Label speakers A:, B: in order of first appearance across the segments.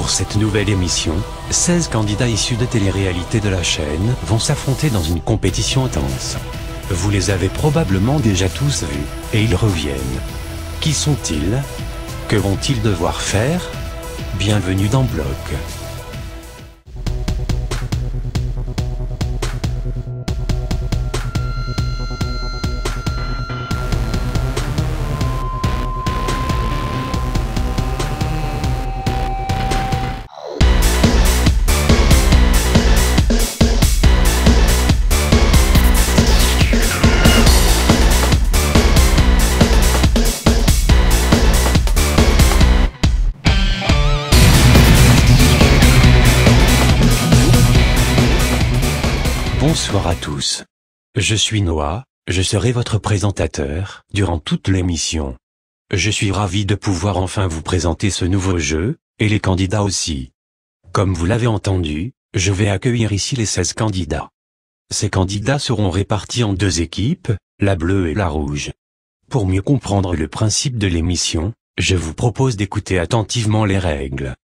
A: Pour cette nouvelle émission, 16 candidats issus de télé-réalité de la chaîne vont s'affronter dans une compétition intense. Vous les avez probablement déjà tous vus, et ils reviennent. Qui sont-ils? Que vont-ils devoir faire? Bienvenue dans Bloc. Bonsoir à tous. Je suis Noah, je serai votre présentateur durant toute l'émission. Je suis ravi de pouvoir enfin vous présenter ce nouveau jeu, et les candidats aussi. Comme vous l'avez entendu, je vais accueillir ici les 16 candidats. Ces candidats seront répartis en deux équipes, la bleue et la rouge. Pour mieux comprendre le principe de l'émission, je vous propose d'écouter attentivement les règles.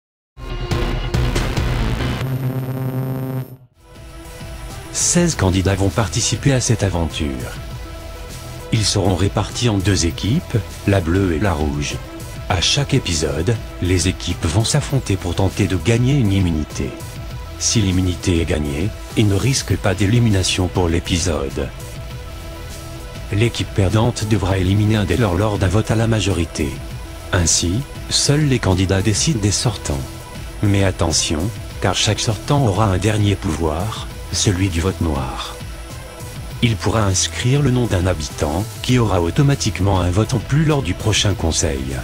A: 16 candidats vont participer à cette aventure. Ils seront répartis en deux équipes, la bleue et la rouge. À chaque épisode, les équipes vont s'affronter pour tenter de gagner une immunité. Si l'immunité est gagnée, ils ne risquent pas d'élimination pour l'épisode. L'équipe perdante devra éliminer un des leurs lors d'un vote à la majorité. Ainsi, seuls les candidats décident des sortants. Mais attention, car chaque sortant aura un dernier pouvoir, celui du vote noir. Il pourra inscrire le nom d'un habitant, qui aura automatiquement un vote en plus lors du prochain conseil.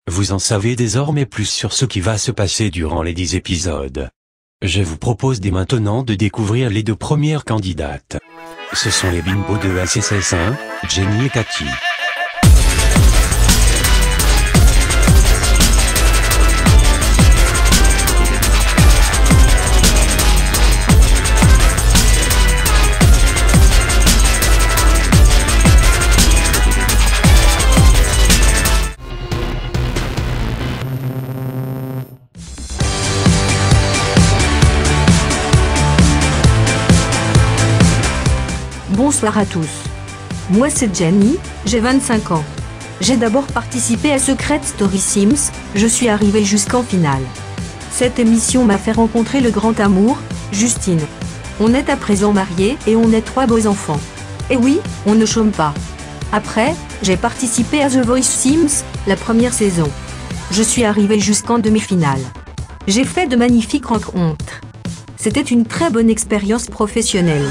A: Vous en savez désormais plus sur ce qui va se passer durant les 10 épisodes. Je vous propose dès maintenant de découvrir les deux premières candidates. Ce sont les bimbos de ACSS1, Jenny et Cathy.
B: Bonsoir à tous. Moi c'est Jenny, j'ai 25 ans. J'ai d'abord participé à Secret Story Sims, je suis arrivée jusqu'en finale. Cette émission m'a fait rencontrer le grand amour, Justine. On est à présent mariés et on est 3 beaux enfants. Et oui, on ne chôme pas. Après, j'ai participé à The Voice Sims, la première saison. Je suis arrivée jusqu'en demi-finale. J'ai fait de magnifiques rencontres. C'était une très bonne expérience professionnelle.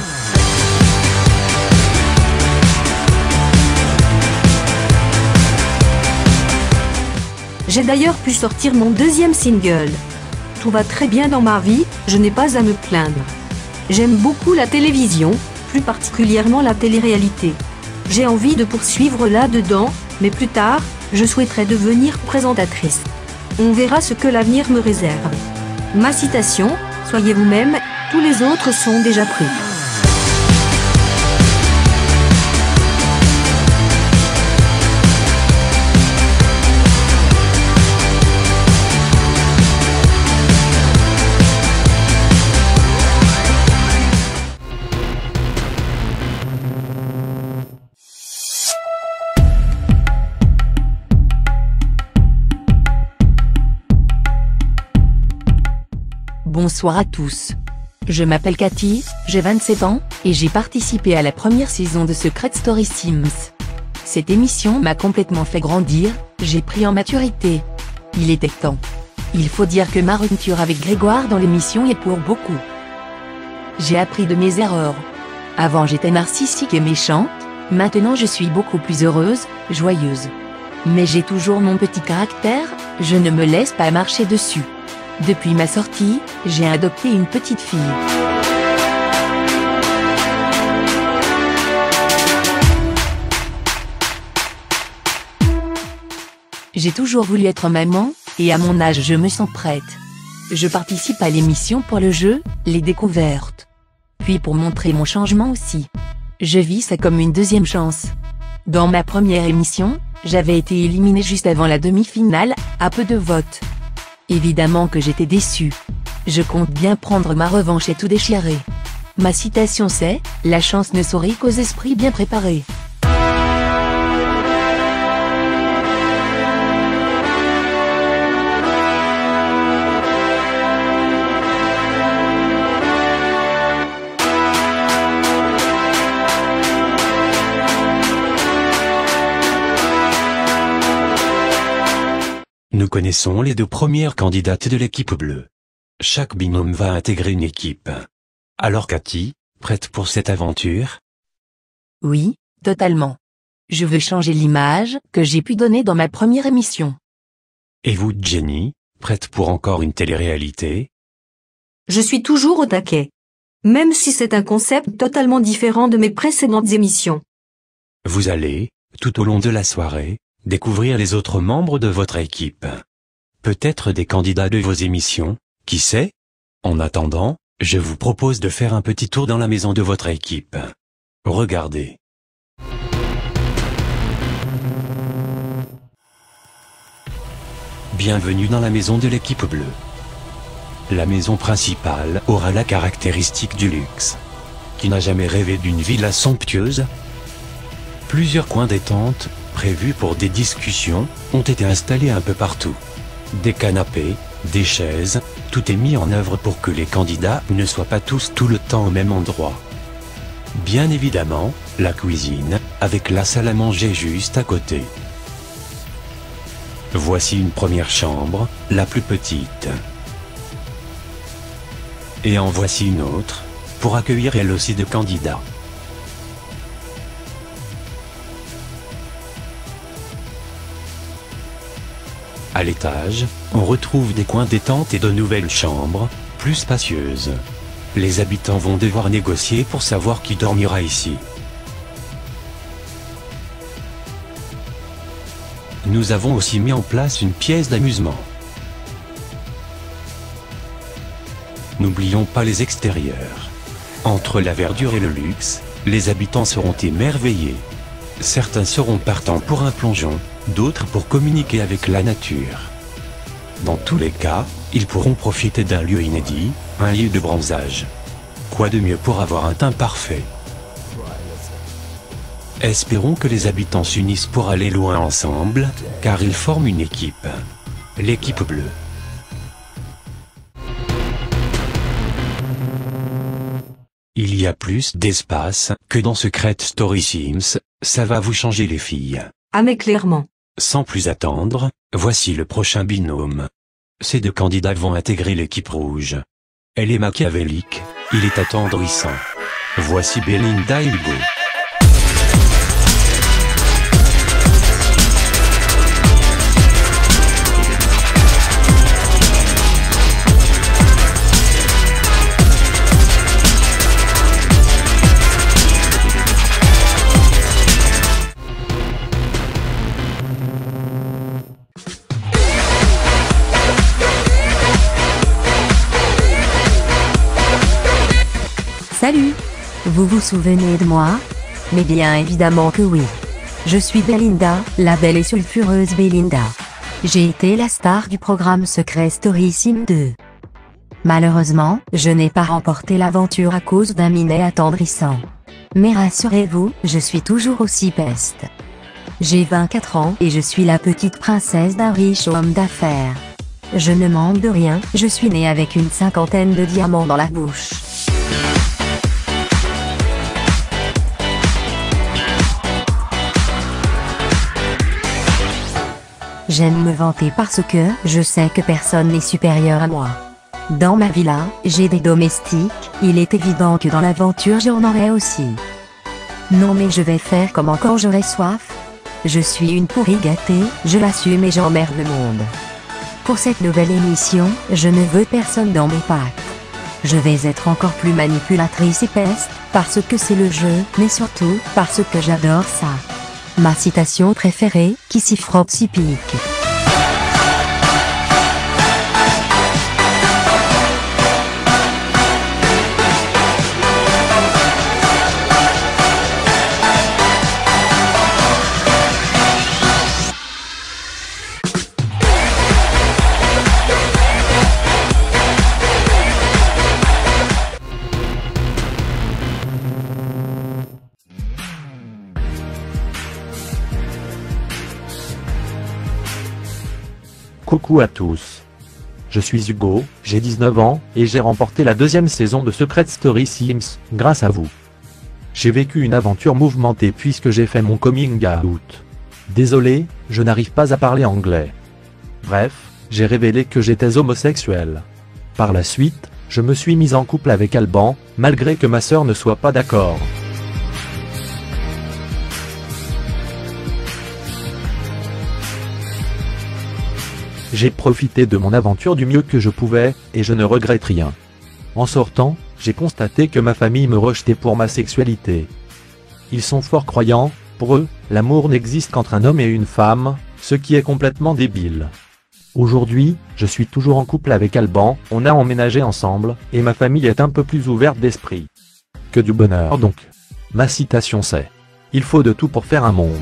B: J'ai d'ailleurs pu sortir mon deuxième single. Tout va très bien dans ma vie, je n'ai pas à me plaindre. J'aime beaucoup la télévision, plus particulièrement la télé-réalité. J'ai envie de poursuivre là-dedans, mais plus tard, je souhaiterais devenir présentatrice. On verra ce que l'avenir me réserve. Ma citation, soyez vous-même, tous les autres sont déjà pris.
C: Bonsoir à tous. Je m'appelle Cathy, j'ai 27 ans, et j'ai participé à la première saison de Secret Story Sims. Cette émission m'a complètement fait grandir, j'ai pris en maturité. Il était temps. Il faut dire que ma rupture avec Grégoire dans l'émission est pour beaucoup. J'ai appris de mes erreurs. Avant j'étais narcissique et méchante, maintenant je suis beaucoup plus heureuse, joyeuse. Mais j'ai toujours mon petit caractère, je ne me laisse pas marcher dessus. Depuis ma sortie, j'ai adopté une petite fille. J'ai toujours voulu être maman, et à mon âge je me sens prête. Je participe à l'émission pour le jeu, les découvertes. Puis pour montrer mon changement aussi. Je vis ça comme une deuxième chance. Dans ma première émission, J'avais été éliminée juste avant la demi-finale, à peu de votes. Évidemment que j'étais déçue. Je compte bien prendre ma revanche et tout déchirer. Ma citation c'est « La chance ne sourit qu'aux esprits bien préparés ».
A: Nous connaissons les deux premières candidates de l'équipe bleue. Chaque binôme va intégrer une équipe. Alors Cathy, prête pour cette aventure?
C: Oui, totalement. Je veux changer l'image que j'ai pu donner dans ma première émission.
A: Et vous Jenny, prête pour encore une télé-réalité?
B: Je suis toujours au taquet. Même si c'est un concept totalement différent de mes précédentes émissions.
A: Vous allez, tout au long de la soirée, découvrir les autres membres de votre équipe. Peut-être des candidats de vos émissions, qui sait? En attendant, je vous propose de faire un petit tour dans la maison de votre équipe. Regardez. Bienvenue dans la maison de l'équipe bleue. La maison principale aura la caractéristique du luxe. Qui n'a jamais rêvé d'une villa somptueuse? Plusieurs coins détente, prévus pour des discussions, ont été installés un peu partout. Des canapés, des chaises, tout est mis en œuvre pour que les candidats ne soient pas tous tout le temps au même endroit. Bien évidemment, la cuisine, avec la salle à manger juste à côté. Voici une première chambre, la plus petite. Et en voici une autre, pour accueillir elle aussi des candidats. À l'étage, on retrouve des coins détente et de nouvelles chambres, plus spacieuses. Les habitants vont devoir négocier pour savoir qui dormira ici. Nous avons aussi mis en place une pièce d'amusement. N'oublions pas les extérieurs. Entre la verdure et le luxe, les habitants seront émerveillés. Certains seront partants pour un plongeon, d'autres pour communiquer avec la nature. Dans tous les cas, ils pourront profiter d'un lieu inédit, un lieu de bronzage. Quoi de mieux pour avoir un teint parfait? Espérons que les habitants s'unissent pour aller loin ensemble, car ils forment une équipe. L'équipe bleue. Il y a plus d'espace que dans Secret Story Sims, ça va vous changer les filles.
B: Ah mais clairement.
A: Sans plus attendre, voici le prochain binôme. Ces deux candidats vont intégrer l'équipe rouge. Elle est machiavélique, il est attendrissant. Voici Belinda et Hugo.
D: Salut! Vous vous souvenez de moi? Mais bien évidemment que oui. Je suis Belinda, la belle et sulfureuse Belinda. J'ai été la star du programme Secret Story Sim 2. Malheureusement, je n'ai pas remporté l'aventure à cause d'un minet attendrissant. Mais rassurez-vous, je suis toujours aussi peste. J'ai 24 ans et je suis la petite princesse d'un riche homme d'affaires. Je ne manque de rien, je suis née avec une 50aine de diamants dans la bouche. J'aime me vanter parce que je sais que personne n'est supérieur à moi. Dans ma villa, j'ai des domestiques, il est évident que dans l'aventure j'en aurai aussi. Non mais je vais faire comment quand j'aurai soif. Je suis une pourrie gâtée, je l'assume et j'emmerde le monde. Pour cette nouvelle émission, je ne veux personne dans mes pattes. Je vais être encore plus manipulatrice et peste, parce que c'est le jeu, mais surtout, parce que j'adore ça. Ma citation préférée, qui s'y frotte s'y pique.
E: Coucou à tous. Je suis Hugo, j'ai 19 ans, et j'ai remporté la 2e saison de Secret Story Sims, grâce à vous. J'ai vécu une aventure mouvementée puisque j'ai fait mon coming out. Désolé, je n'arrive pas à parler anglais. Bref, j'ai révélé que j'étais homosexuel. Par la suite, je me suis mis en couple avec Alban, malgré que ma sœur ne soit pas d'accord. J'ai profité de mon aventure du mieux que je pouvais, et je ne regrette rien. En sortant, j'ai constaté que ma famille me rejetait pour ma sexualité. Ils sont fort croyants, pour eux, l'amour n'existe qu'entre un homme et une femme, ce qui est complètement débile. Aujourd'hui, je suis toujours en couple avec Alban, on a emménagé ensemble, et ma famille est un peu plus ouverte d'esprit. Que du bonheur donc. Ma citation c'est: il faut de tout pour faire un monde.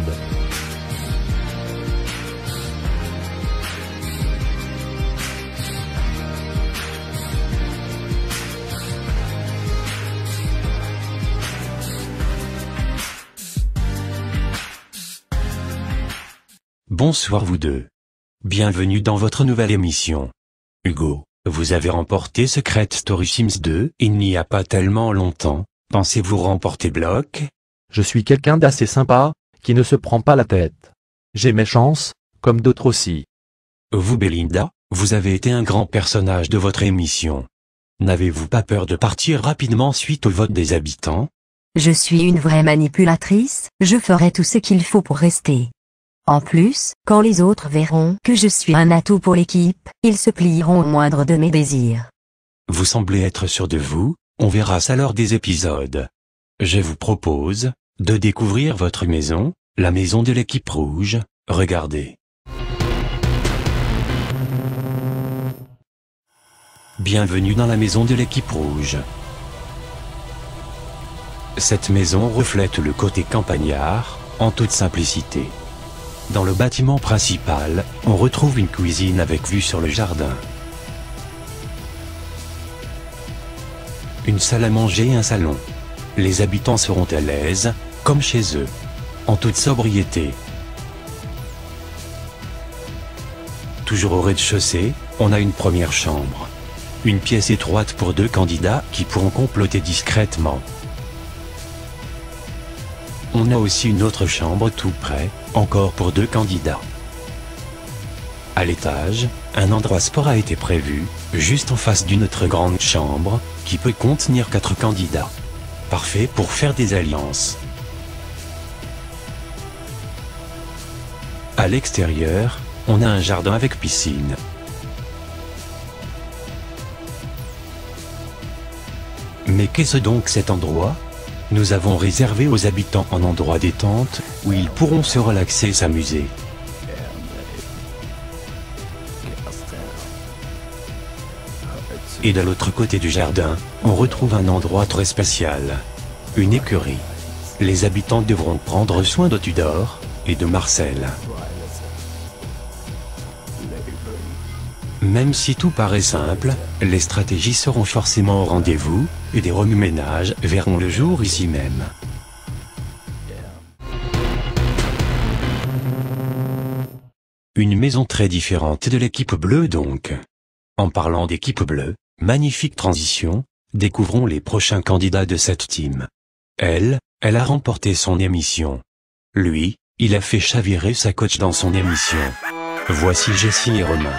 A: Bonsoir vous deux. Bienvenue dans votre nouvelle émission. Hugo, vous avez remporté Secret Story Sims 2 il n'y a pas tellement longtemps. Pensez-vous remporter Block?
E: Je suis quelqu'un d'assez sympa, qui ne se prend pas la tête. J'ai mes chances, comme d'autres aussi.
A: Vous Belinda, vous avez été un grand personnage de votre émission. N'avez-vous pas peur de partir rapidement suite au vote des habitants?
D: Je suis une vraie manipulatrice, je ferai tout ce qu'il faut pour rester. En plus, quand les autres verront que je suis un atout pour l'équipe, ils se plieront au moindre de mes désirs.
A: Vous semblez être sûr de vous, on verra ça lors des épisodes. Je vous propose de découvrir votre maison, la maison de l'équipe rouge, regardez. Bienvenue dans la maison de l'équipe rouge. Cette maison reflète le côté campagnard, en toute simplicité. Dans le bâtiment principal, on retrouve une cuisine avec vue sur le jardin. Une salle à manger et un salon. Les habitants seront à l'aise, comme chez eux. En toute sobriété. Toujours au rez-de-chaussée, on a une première chambre. Une pièce étroite pour 2 candidats qui pourront comploter discrètement. On a aussi une autre chambre tout près, encore pour 2 candidats. À l'étage, un endroit sport a été prévu, juste en face d'une autre grande chambre, qui peut contenir 4 candidats. Parfait pour faire des alliances. À l'extérieur, on a un jardin avec piscine. Mais qu'est-ce donc cet endroit ? Nous avons réservé aux habitants un endroit détente, où ils pourront se relaxer et s'amuser. Et de l'autre côté du jardin, on retrouve un endroit très spécial. Une écurie. Les habitants devront prendre soin de Tudor, et de Marcel. Même si tout paraît simple, les stratégies seront forcément au rendez-vous, et des remue-ménages verront le jour ici même. Une maison très différente de l'équipe bleue donc. En parlant d'équipe bleue, magnifique transition, découvrons les prochains candidats de cette team. Elle a remporté son émission. Lui, il a fait chavirer sa coach dans son émission. Voici Jessie et Romain.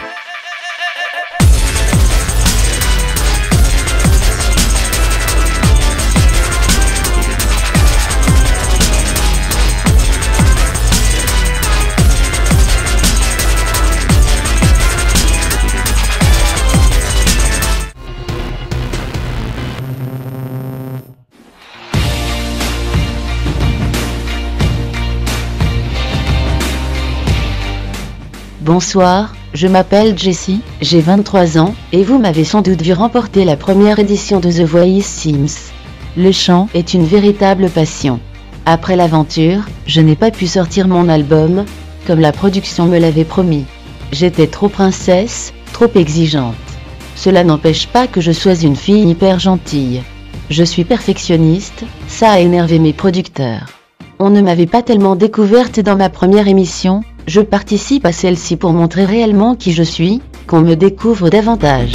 F: Bonsoir, je m'appelle Jessie, j'ai 23 ans, et vous m'avez sans doute vu remporter la première édition de The Voice Sims. Le chant est une véritable passion. Après l'aventure, je n'ai pas pu sortir mon album, comme la production me l'avait promis. J'étais trop princesse, trop exigeante. Cela n'empêche pas que je sois une fille hyper gentille. Je suis perfectionniste, ça a énervé mes producteurs. On ne m'avait pas tellement découverte dans ma première émission, Je participe à celle-ci pour montrer réellement qui je suis, qu'on me découvre davantage.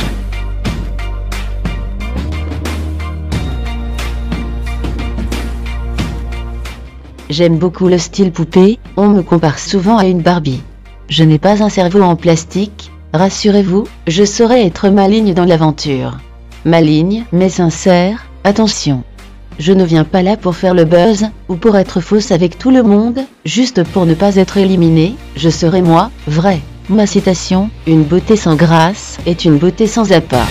F: J'aime beaucoup le style poupée, on me compare souvent à une Barbie. Je n'ai pas un cerveau en plastique, rassurez-vous, je saurai être maligne dans l'aventure. Maligne, mais sincère, attention. Je ne viens pas là pour faire le buzz, ou pour être fausse avec tout le monde, juste pour ne pas être éliminée, je serai moi, vrai. Ma citation, une beauté sans grâce, est une beauté sans appât.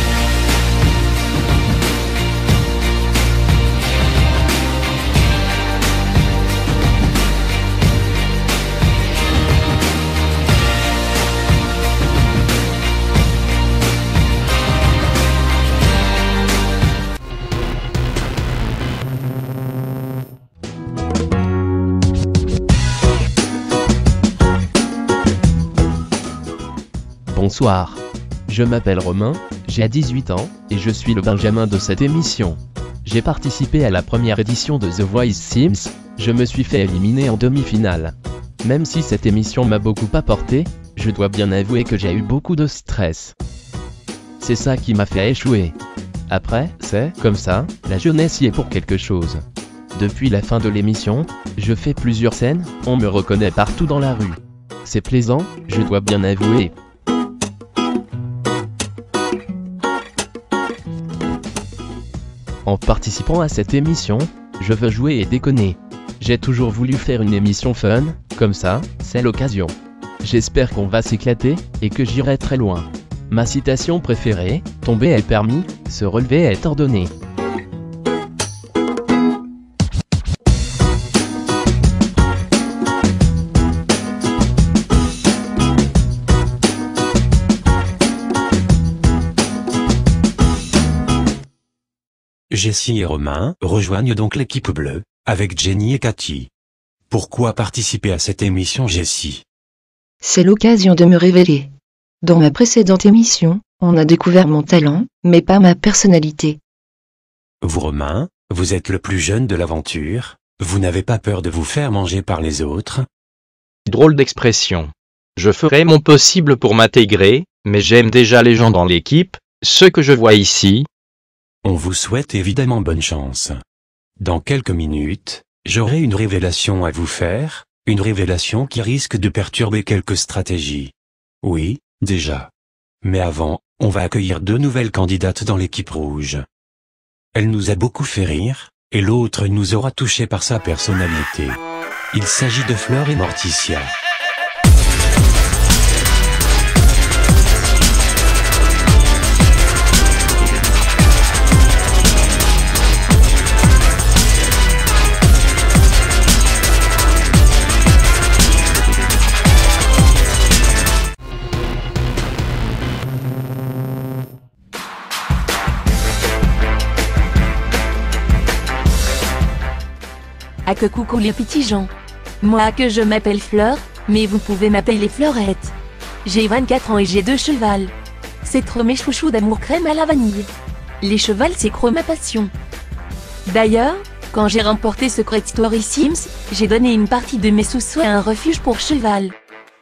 G: Bonsoir. Je m'appelle Romain, j'ai 18 ans, et je suis le Benjamin de cette émission. J'ai participé à la première édition de The Voice Sims, je me suis fait éliminer en demi-finale. Même si cette émission m'a beaucoup apporté, je dois bien avouer que j'ai eu beaucoup de stress. C'est ça qui m'a fait échouer. Après, c'est comme ça, la jeunesse y est pour quelque chose. Depuis la fin de l'émission, je fais plusieurs scènes, on me reconnaît partout dans la rue. C'est plaisant, je dois bien avouer. En participant à cette émission, je veux jouer et déconner. J'ai toujours voulu faire une émission fun, comme ça, c'est l'occasion. J'espère qu'on va s'éclater, et que j'irai très loin. Ma citation préférée, tomber est permis, se relever est ordonné.
A: Jessie et Romain rejoignent donc l'équipe bleue, avec Jenny et Cathy. Pourquoi participer à cette émission, Jessie?
H: C'est l'occasion de me révéler. Dans ma précédente émission, on a découvert mon talent, mais pas ma personnalité.
A: Vous, Romain, vous êtes le plus jeune de l'aventure, vous n'avez pas peur de vous faire manger par les autres?
I: Drôle d'expression. Je ferai mon possible pour m'intégrer, mais j'aime déjà les gens dans l'équipe, ceux que je vois ici.
A: On vous souhaite évidemment bonne chance. Dans quelques minutes, j'aurai une révélation à vous faire, une révélation qui risque de perturber quelques stratégies. Oui, déjà. Mais avant, on va accueillir deux nouvelles candidates dans l'équipe rouge. Elle nous a beaucoup fait rire, et l'autre nous aura touché par sa personnalité. Il s'agit de Fleur et Morticia.
C: Ah que coucou les petits gens. Moi que je m'appelle Fleur, mais vous pouvez m'appeler Fleurette. J'ai 24 ans et j'ai 2 chevals. C'est trop mes chouchous d'amour crème à la vanille. Les chevals c'est trop ma passion. D'ailleurs, quand j'ai remporté Secret Story Sims, j'ai donné une partie de mes sous-sous à un refuge pour cheval.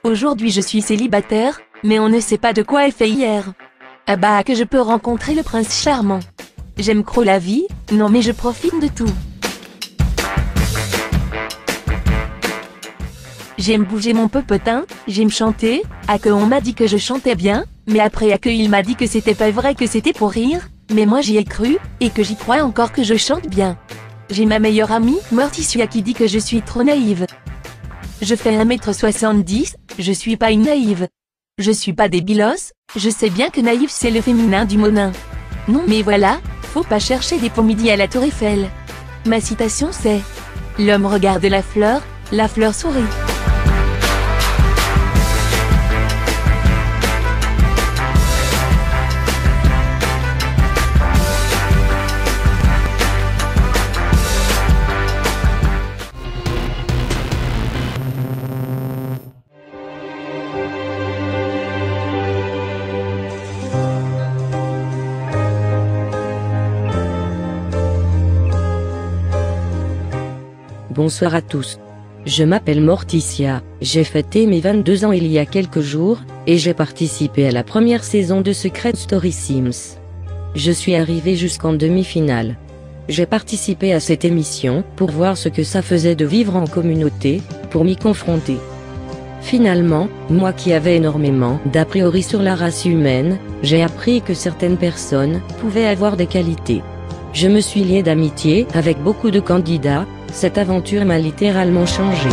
C: Aujourd'hui je suis célibataire, mais on ne sait pas de quoi elle fait hier. Ah bah que je peux rencontrer le prince charmant. J'aime trop la vie, non mais je profite de tout. J'aime bouger mon popotin, j'aime chanter, à que on m'a dit que je chantais bien, mais après à que il m'a dit que c'était pas vrai que c'était pour rire, mais moi j'y ai cru, et que j'y crois encore que je chante bien. J'ai ma meilleure amie, Morticia qui dit que je suis trop naïve. Je fais 1m70, je suis pas une naïve. Je suis pas débilos, je sais bien que naïve c'est le féminin du mot nain. Non mais voilà, faut pas chercher des pots midi à la Tour Eiffel. Ma citation c'est « L'homme regarde la fleur sourit ».
J: Bonsoir à tous. Je m'appelle Morticia, j'ai fêté mes 22 ans il y a quelques jours, et j'ai participé à la première saison de Secret Story Sims. Je suis arrivée jusqu'en demi-finale. J'ai participé à cette émission pour voir ce que ça faisait de vivre en communauté, pour m'y confronter. Finalement, moi qui avais énormément d'a priori sur la race humaine, j'ai appris que certaines personnes pouvaient avoir des qualités. Je me suis liée d'amitié avec beaucoup de candidats, cette aventure m'a littéralement changé.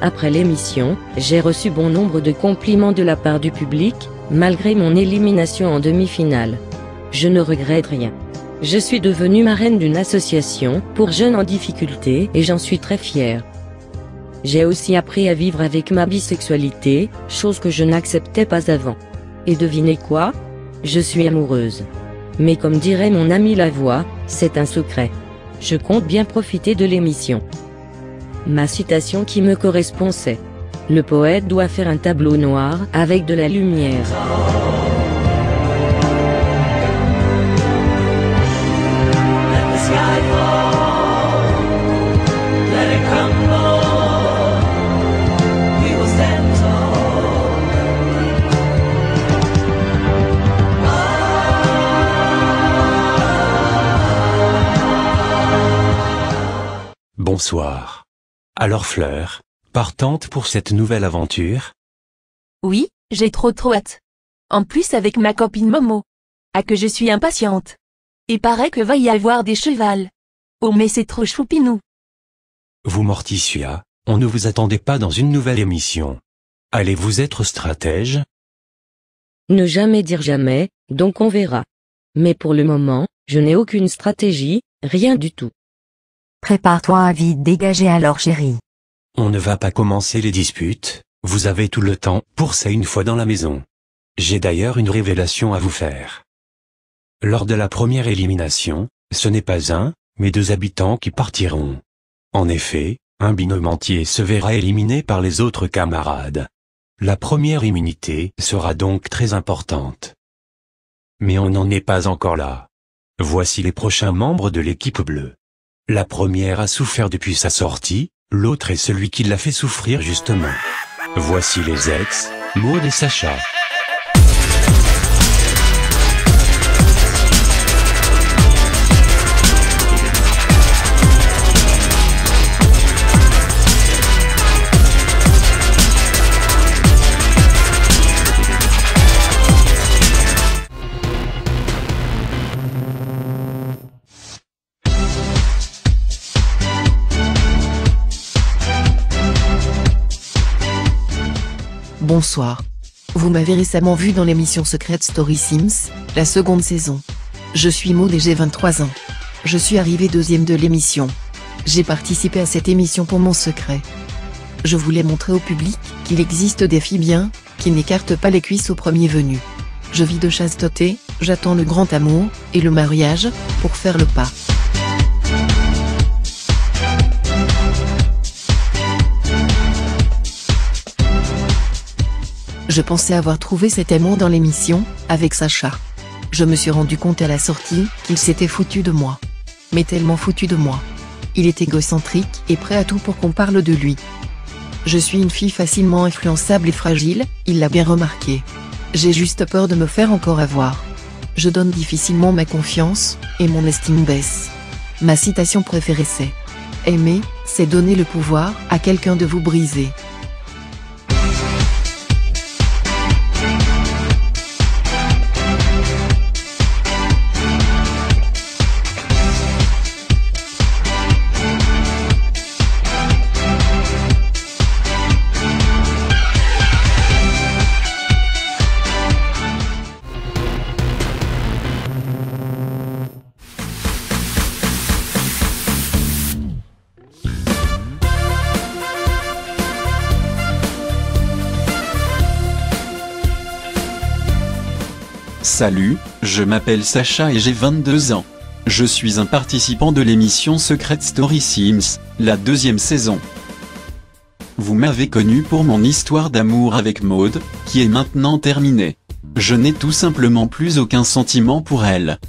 J: Après l'émission, j'ai reçu bon nombre de compliments de la part du public, malgré mon élimination en demi-finale. Je ne regrette rien. Je suis devenue marraine d'une association pour jeunes en difficulté et j'en suis très fière. J'ai aussi appris à vivre avec ma bisexualité, chose que je n'acceptais pas avant. Et devinez quoi? Je suis amoureuse. Mais comme dirait mon ami Lavoie, c'est un secret. Je compte bien profiter de l'émission. Ma citation qui me correspond c'est: le poète doit faire un tableau noir avec de la lumière.
A: Bonsoir. Alors Fleur, partante pour cette nouvelle aventure?
C: Oui, j'ai trop hâte. En plus avec ma copine Momo. Ah que je suis impatiente. Et paraît que va y avoir des chevals. Oh mais c'est trop choupinou.
A: Vous Morticia, on ne vous attendait pas dans une nouvelle émission. Allez-vous être stratège?
J: Ne jamais dire jamais, donc on verra. Mais pour le moment, je n'ai aucune stratégie, rien du tout.
D: Prépare-toi à vite dégager alors chérie.
A: On ne va pas commencer les disputes, vous avez tout le temps pour ça une fois dans la maison. J'ai d'ailleurs une révélation à vous faire. Lors de la première élimination, ce n'est pas un, mais deux habitants qui partiront. En effet, un binôme entier se verra éliminé par les autres camarades. La première immunité sera donc très importante. Mais on n'en est pas encore là. Voici les prochains membres de l'équipe bleue. La première a souffert depuis sa sortie, l'autre est celui qui l'a fait souffrir justement. Voici les ex, Maud et Sacha.
K: Bonsoir. Vous m'avez récemment vu dans l'émission Secret Story Sims, la seconde saison. Je suis Maud et j'ai 23 ans. Je suis arrivée deuxième de l'émission. J'ai participé à cette émission pour mon secret. Je voulais montrer au public qu'il existe des filles bien, qui n'écartent pas les cuisses au premier venu. Je vis de chasteté, j'attends le grand amour, et le mariage, pour faire le pas. Je pensais avoir trouvé cet amour dans l'émission, avec Sacha. Je me suis rendu compte à la sortie qu'il s'était foutu de moi. Mais tellement foutu de moi. Il est égocentrique et prêt à tout pour qu'on parle de lui. Je suis une fille facilement influençable et fragile, il l'a bien remarqué. J'ai juste peur de me faire encore avoir. Je donne difficilement ma confiance, et mon estime baisse. Ma citation préférée c'est: aimer, c'est donner le pouvoir à quelqu'un de vous briser.
L: Salut, je m'appelle Sacha et j'ai 22 ans. Je suis un participant de l'émission Secret Story Sims, la deuxième saison. Vous m'avez connu pour mon histoire d'amour avec Maud, qui est maintenant terminée. Je n'ai tout simplement plus aucun sentiment pour elle.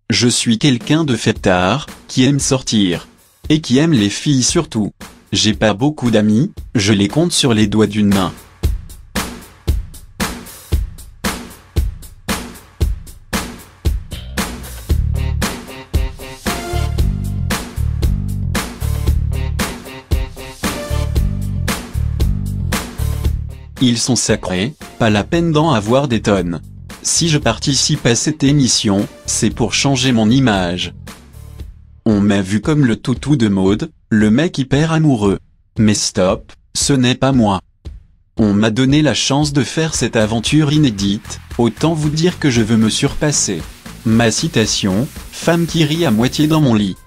L: Je suis quelqu'un de fêtard, qui aime sortir. Et qui aime les filles surtout. J'ai pas beaucoup d'amis, je les compte sur les doigts d'une main. Ils sont sacrés, pas la peine d'en avoir des tonnes. Si je participe à cette émission, c'est pour changer mon image. On m'a vu comme le toutou de Maud, le mec hyper amoureux. Mais stop, ce n'est pas moi. On m'a donné la chance de faire cette aventure inédite, autant vous dire que je veux me surpasser. Ma citation, femme qui rit à moitié dans mon lit.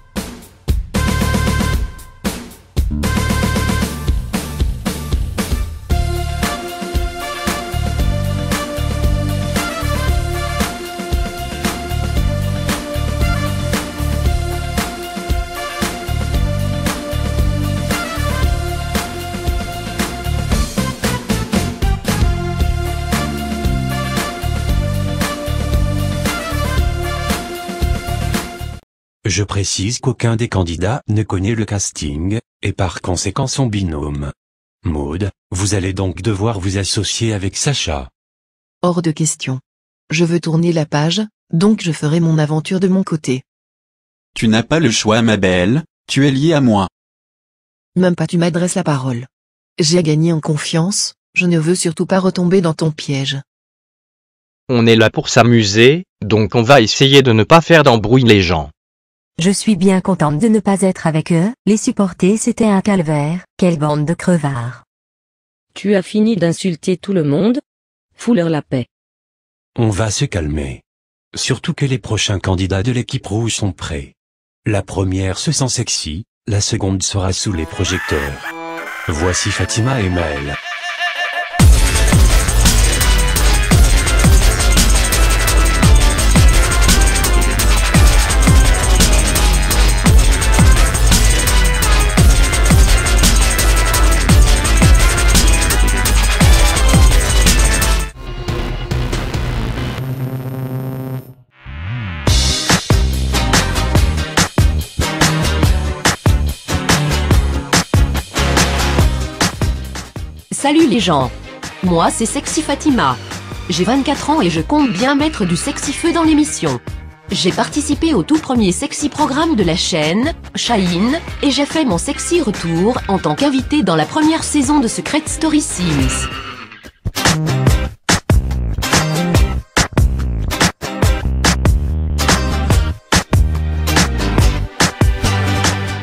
A: Je précise qu'aucun des candidats ne connaît le casting, et par conséquent son binôme. Maud, vous allez donc devoir vous associer avec Sacha.
K: Hors de question. Je veux tourner la page, donc je ferai mon aventure de mon côté.
L: Tu n'as pas le choix ma belle, tu es liée à moi.
K: Même pas tu m'adresses la parole. J'ai gagné en confiance, je ne veux surtout pas retomber dans ton piège.
I: On est là pour s'amuser, donc on va essayer de ne pas faire d'embrouille les gens.
D: Je suis bien contente de ne pas être avec eux, les supporter c'était un calvaire, quelle bande de crevards.
J: Tu as fini d'insulter tout le monde? Fous-leur la paix.
A: On va se calmer. Surtout que les prochains candidats de l'équipe rouge sont prêts. La première se sent sexy, la seconde sera sous les projecteurs. Voici Fatima et Mel.
M: Salut les gens. Moi c'est Sexy Fatima. J'ai 24 ans et je compte bien mettre du sexy feu dans l'émission. J'ai participé au tout premier sexy programme de la chaîne, Shine, et j'ai fait mon sexy retour en tant qu'invité dans la première saison de Secret Story Sims.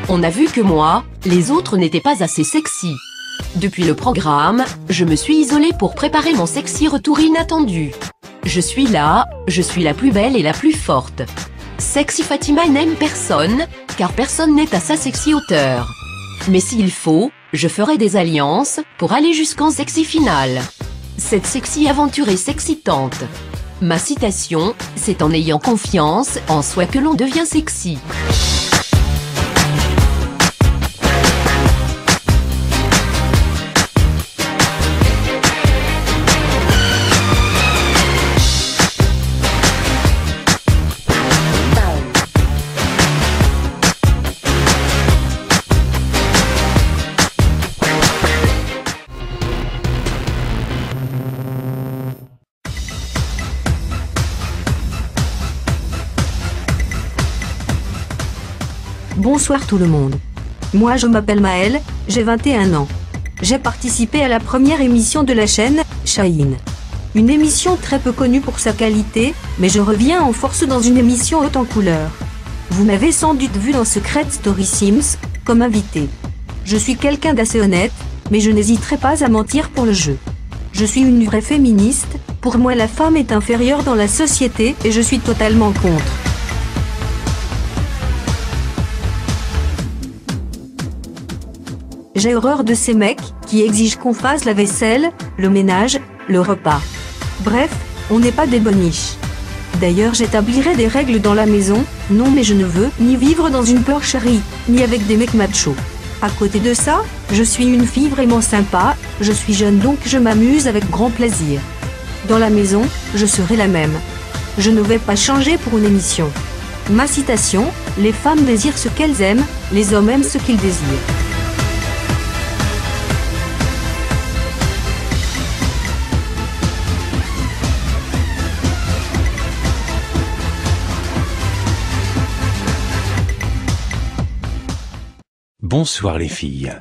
M: On a vu que moi, les autres n'étaient pas assez sexy. Depuis le programme, je me suis isolée pour préparer mon sexy retour inattendu. Je suis là, je suis la plus belle et la plus forte. Sexy Fatima n'aime personne, car personne n'est à sa sexy hauteur. Mais s'il faut, je ferai des alliances pour aller jusqu'en sexy finale. Cette sexy aventure est excitante. Ma citation, c'est en ayant confiance en soi que l'on devient sexy.
B: Bonsoir tout le monde. Moi je m'appelle Maëlle, j'ai 21 ans. J'ai participé à la première émission de la chaîne, Shine. Une émission très peu connue pour sa qualité, mais je reviens en force dans une émission haute en couleur. Vous m'avez sans doute vu dans Secret Story Sims, comme invité. Je suis quelqu'un d'assez honnête, mais je n'hésiterai pas à mentir pour le jeu. Je suis une vraie féministe, pour moi la femme est inférieure dans la société et je suis totalement contre. J'ai horreur de ces mecs qui exigent qu'on fasse la vaisselle, le ménage, le repas. Bref, on n'est pas des boniches. D'ailleurs j'établirai des règles dans la maison, non mais je ne veux ni vivre dans une porcherie, ni avec des mecs machos. À côté de ça, je suis une fille vraiment sympa, je suis jeune donc je m'amuse avec grand plaisir. Dans la maison, je serai la même. Je ne vais pas changer pour une émission. Ma citation, les femmes désirent ce qu'elles aiment, les hommes aiment ce qu'ils désirent.
A: Bonsoir les filles.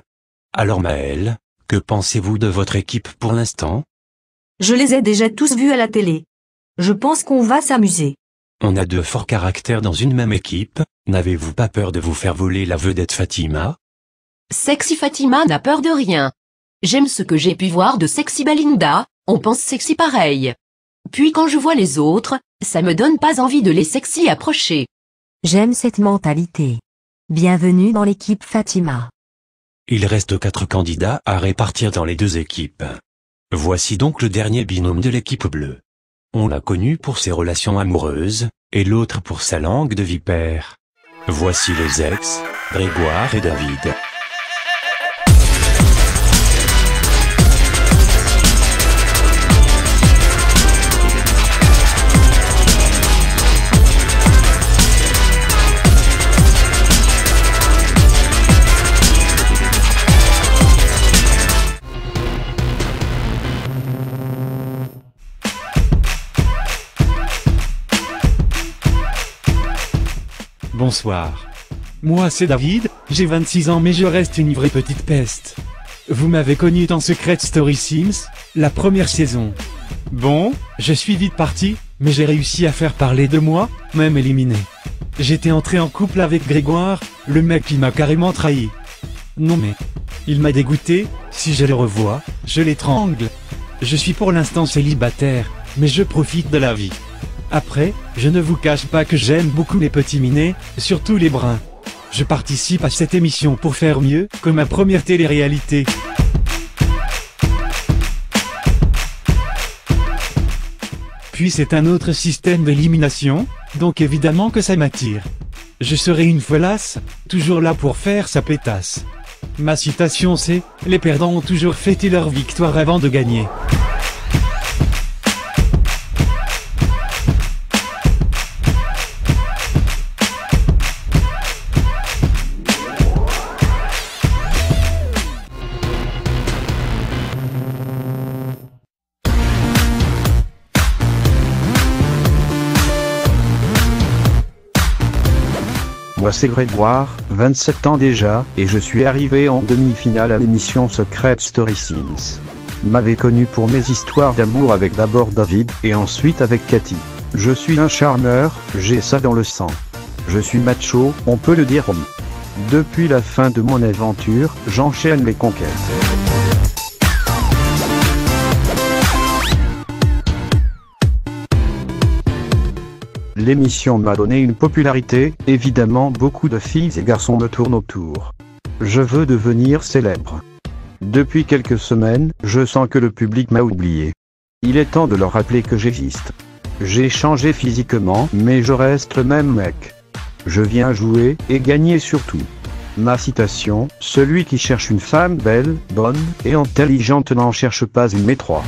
A: Alors Maëlle, que pensez-vous de votre équipe pour l'instant?
B: Je les ai déjà tous vus à la télé. Je pense qu'on va s'amuser.
A: On a de forts caractères dans une même équipe, n'avez-vous pas peur de vous faire voler la vedette Fatima?
M: Sexy Fatima n'a peur de rien. J'aime ce que j'ai pu voir de Sexy Belinda, on pense sexy pareil. Puis quand je vois les autres, ça me donne pas envie de les sexy approcher.
D: J'aime cette mentalité. Bienvenue dans l'équipe Fatima.
A: Il reste 4 candidats à répartir dans les 2 équipes. Voici donc le dernier binôme de l'équipe bleue. On l'a connu pour ses relations amoureuses, et l'autre pour sa langue de vipère. Voici les ex, Grégoire et David.
N: Bonsoir. Moi c'est David, j'ai 26 ans mais je reste une vraie petite peste. Vous m'avez connu dans Secret Story Sims, la première saison. Bon, je suis vite parti, mais j'ai réussi à faire parler de moi, même éliminé. J'étais entré en couple avec Grégoire, le mec qui m'a carrément trahi. Non mais, il m'a dégoûté, si je le revois, je l'étrangle. Je suis pour l'instant célibataire, mais je profite de la vie. Après, je ne vous cache pas que j'aime beaucoup les petits minets, surtout les bruns. Je participe à cette émission pour faire mieux que ma première télé-réalité. Puis c'est un autre système d'élimination, donc évidemment que ça m'attire. Je serai une folasse, toujours là pour faire sa pétasse. Ma citation c'est « Les perdants ont toujours fêté leur victoire avant de gagner ».
O: Moi c'est Grégoire, 27 ans déjà, et je suis arrivé en demi-finale à l'émission Secret Story Sims. M'avez connu pour mes histoires d'amour avec d'abord David, et ensuite avec Cathy. Je suis un charmeur, j'ai ça dans le sang. Je suis macho, on peut le dire. Depuis la fin de mon aventure, j'enchaîne les conquêtes. L'émission m'a donné une popularité, évidemment beaucoup de filles et garçons me tournent autour. Je veux devenir célèbre. Depuis quelques semaines, je sens que le public m'a oublié. Il est temps de leur rappeler que j'existe. J'ai changé physiquement, mais je reste le même mec. Je viens jouer, et gagner surtout. Ma citation, celui qui cherche une femme belle, bonne, et intelligente n'en cherche pas une mais 3.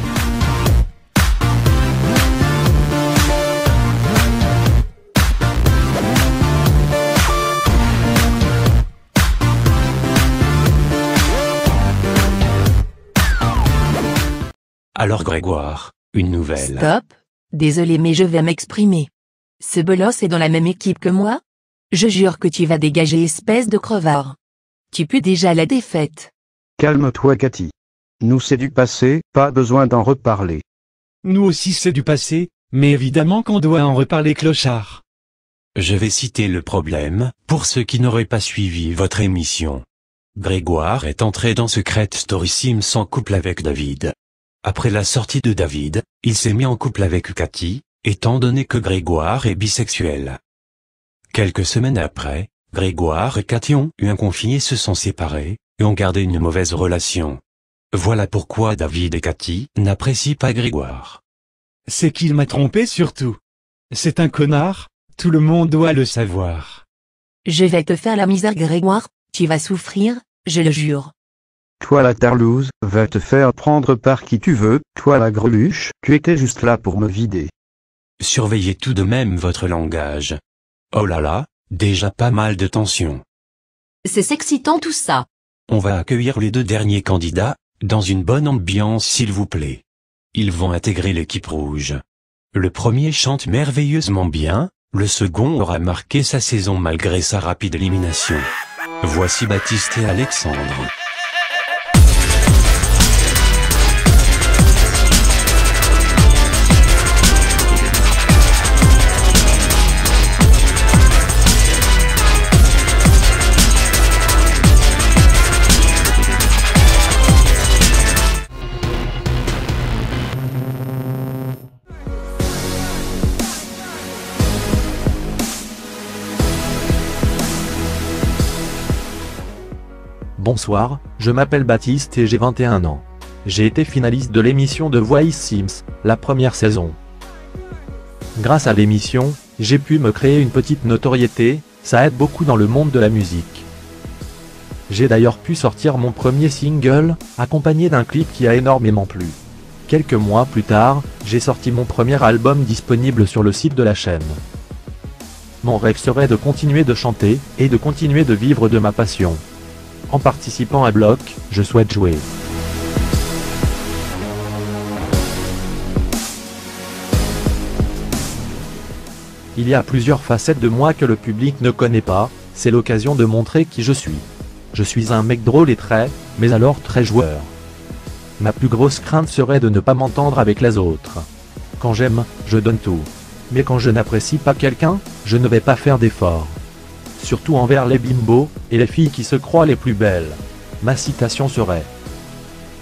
A: Alors Grégoire, une nouvelle.
C: Stop. Désolé mais je vais m'exprimer. Ce bolos est dans la même équipe que moi? Je jure que tu vas dégager espèce de crevard. Tu pues déjà la défaite.
O: Calme-toi Cathy. Nous c'est du passé, pas besoin d'en reparler.
N: Nous aussi c'est du passé, mais évidemment qu'on doit en reparler clochard.
A: Je vais citer le problème, pour ceux qui n'auraient pas suivi votre émission. Grégoire est entré dans Secret Story Sims en couple avec David. Après la sortie de David, il s'est mis en couple avec Cathy, étant donné que Grégoire est bisexuel. Quelques semaines après, Grégoire et Cathy ont eu un conflit et se sont séparés, et ont gardé une mauvaise relation. Voilà pourquoi David et Cathy n'apprécient pas Grégoire.
N: C'est qu'il m'a trompé surtout. C'est un connard, tout le monde doit le savoir.
C: Je vais te faire la misère Grégoire, tu vas souffrir, je le jure.
O: Toi la tarlouse, va te faire prendre par qui tu veux, toi la greluche, tu étais juste là pour me vider.
A: Surveillez tout de même votre langage. Oh là là, déjà pas mal de tension.
M: C'est excitant tout ça.
A: On va accueillir les 2 derniers candidats, dans une bonne ambiance s'il vous plaît. Ils vont intégrer l'équipe rouge. Le premier chante merveilleusement bien, le second aura marqué sa saison malgré sa rapide élimination. Voici Baptiste et Alexandre.
E: Bonsoir, je m'appelle Baptiste et j'ai 21 ans. J'ai été finaliste de l'émission The Voice Sims, la première saison. Grâce à l'émission, j'ai pu me créer une petite notoriété, ça aide beaucoup dans le monde de la musique. J'ai d'ailleurs pu sortir mon premier single, accompagné d'un clip qui a énormément plu. Quelques mois plus tard, j'ai sorti mon premier album disponible sur le site de la chaîne. Mon rêve serait de continuer de chanter, et de continuer de vivre de ma passion. En participant à Bloc, je souhaite jouer. Il y a plusieurs facettes de moi que le public ne connaît pas, c'est l'occasion de montrer qui je suis. Je suis un mec drôle et mais alors très joueur. Ma plus grosse crainte serait de ne pas m'entendre avec les autres. Quand j'aime, je donne tout. Mais quand je n'apprécie pas quelqu'un, je ne vais pas faire d'efforts. Surtout envers les bimbos, et les filles qui se croient les plus belles. Ma citation serait: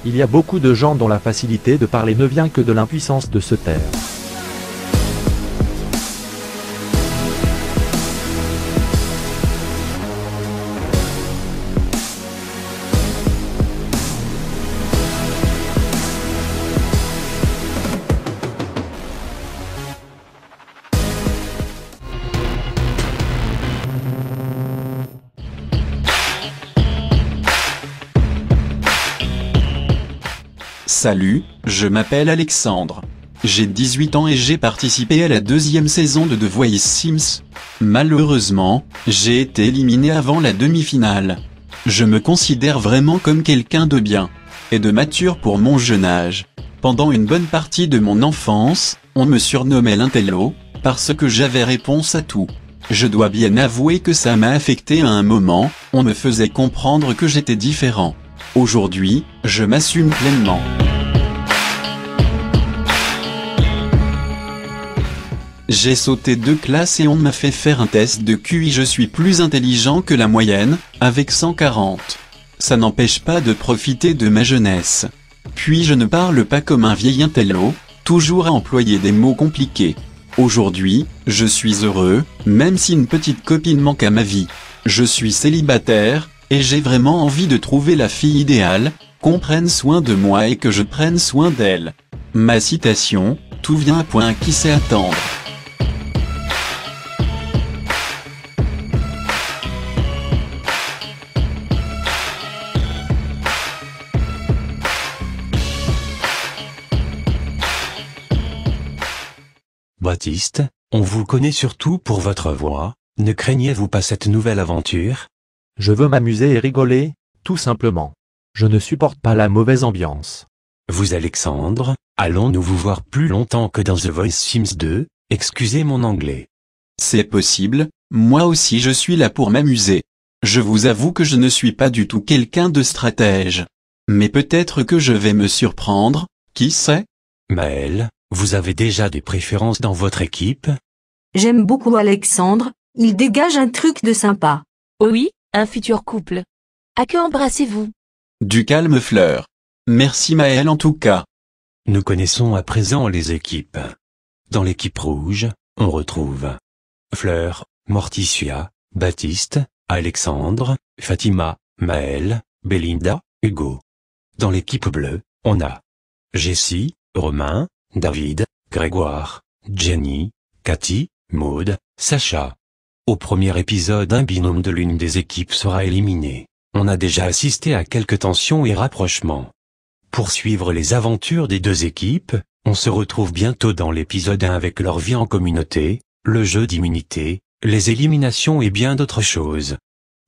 E: il y a beaucoup de gens dont la facilité de parler ne vient que de l'impuissance de se taire.
L: Salut, je m'appelle Alexandre. J'ai 18 ans et j'ai participé à la 2e saison de The Voice Sims. Malheureusement, j'ai été éliminé avant la demi-finale. Je me considère vraiment comme quelqu'un de bien et de mature pour mon jeune âge. Pendant une bonne partie de mon enfance, on me surnommait l'Intello, parce que j'avais réponse à tout. Je dois bien avouer que ça m'a affecté à un moment, on me faisait comprendre que j'étais différent. Aujourd'hui, je m'assume pleinement. J'ai sauté 2 classes et on m'a fait faire un test de QI. Je suis plus intelligent que la moyenne, avec 140. Ça n'empêche pas de profiter de ma jeunesse. Puis je ne parle pas comme un vieil intello, toujours à employer des mots compliqués. Aujourd'hui, je suis heureux, même si une petite copine manque à ma vie. Je suis célibataire, et j'ai vraiment envie de trouver la fille idéale, qu'on prenne soin de moi et que je prenne soin d'elle. Ma citation: tout vient à point qui sait attendre.
A: Baptiste, on vous connaît surtout pour votre voix, ne craignez-vous pas cette nouvelle aventure?
E: Je veux m'amuser et rigoler, tout simplement. Je ne supporte pas la mauvaise ambiance.
A: Vous Alexandre, allons-nous vous voir plus longtemps que dans The Voice Sims 2, excusez mon anglais.
L: C'est possible, moi aussi je suis là pour m'amuser. Je vous avoue que je ne suis pas du tout quelqu'un de stratège. Mais peut-être que je vais me surprendre, qui sait?
A: Maëlle, vous avez déjà des préférences dans votre équipe?
B: J'aime beaucoup Alexandre, il dégage un truc de sympa.
C: Oh oui, un futur couple. À que embrassez-vous?
L: Du calme Fleur. Merci Maëlle en tout cas.
A: Nous connaissons à présent les équipes. Dans l'équipe rouge, on retrouve Fleur, Morticia, Baptiste, Alexandre, Fatima, Maëlle, Belinda, Hugo. Dans l'équipe bleue, on a Jessie, Romain, David, Grégoire, Jenny, Cathy, Maud, Sacha. Au premier épisode, un binôme de l'une des équipes sera éliminé. On a déjà assisté à quelques tensions et rapprochements. Pour suivre les aventures des deux équipes, on se retrouve bientôt dans l'épisode 1 avec leur vie en communauté, le jeu d'immunité, les éliminations et bien d'autres choses.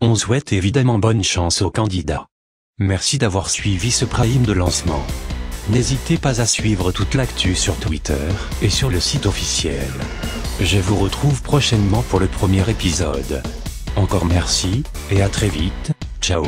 A: On souhaite évidemment bonne chance aux candidats. Merci d'avoir suivi ce prime de lancement. N'hésitez pas à suivre toute l'actu sur Twitter et sur le site officiel. Je vous retrouve prochainement pour le premier épisode. Encore merci, et à très vite, ciao.